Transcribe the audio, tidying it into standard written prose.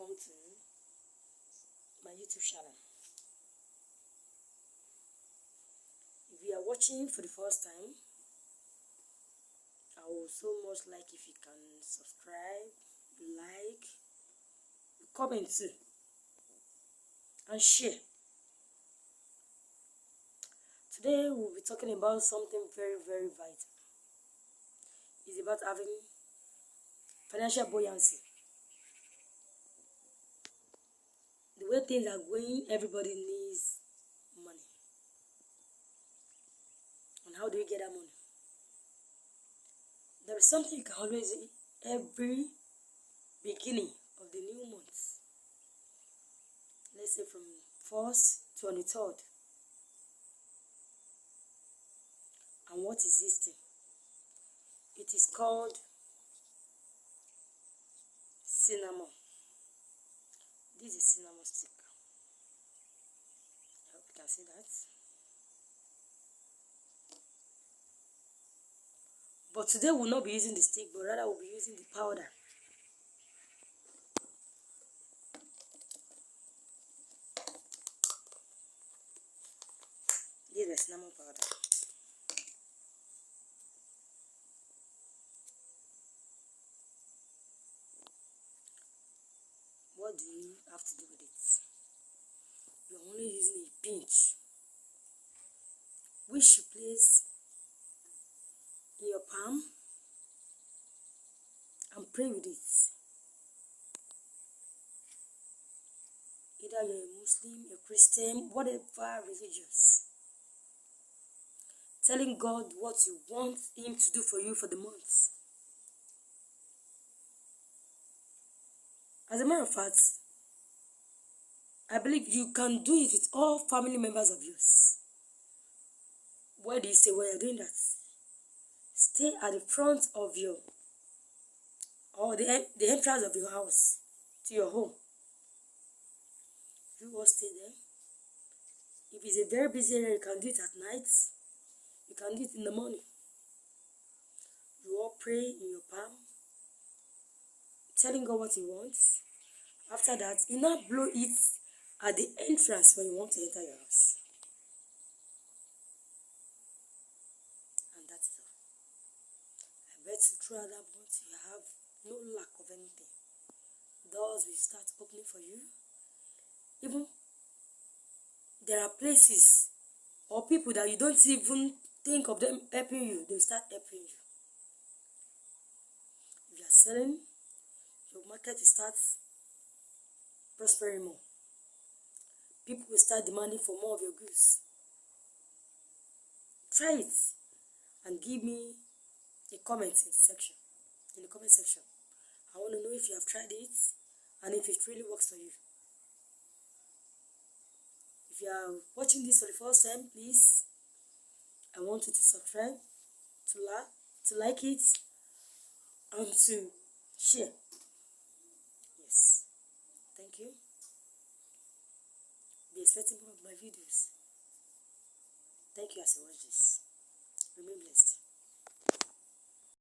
welcome to my YouTube channel. If you are watching for the first time, I would so much like if you can subscribe, like, comment too, and share. Today we'll be talking about something very, very vital. It's about having financial buoyancy. The way things are going, everybody needs money. And how do you get that money? There is something you can always do every beginning of the new month. Let's say from 1st to 23rd. And what is this thing? It is called cinnamon. This is cinnamon stick. I hope you can see that. But today we'll not be using the stick, but rather we'll be using the powder. This is cinnamon powder. What do you have to do with it? You're only using a pinch, which you place in your palm and pray with it. Either you're a Muslim, a Christian, whatever religious. Telling God what you want Him to do for you for the month. As a matter of fact, I believe you can do it with all family members of yours. Why do you say why you're doing that? Stay at the front of your, or the entrance of your house to your home. You all stay there. If it's a very busy area, you can do it at night. You can do it in the morning. You all pray in your palm, telling God what you want. After that, you now blow it at the entrance when you want to enter your house. And that's all. I bet you throughout that month you have no lack of anything. Doors will start opening for you. Even there are places or people that you don't even think of them helping you, they'll start helping you. If you are selling, your market will start prospering more. People will start demanding for more of your goods. Try it and give me a comment in the comment section. I want to know if you have tried it and if it really works for you. If you are watching this for the first time, please, I want you to subscribe, to like it, and to share. Yes. Thank you. Be expecting more of my videos. Thank you as you watch this. Remain blessed.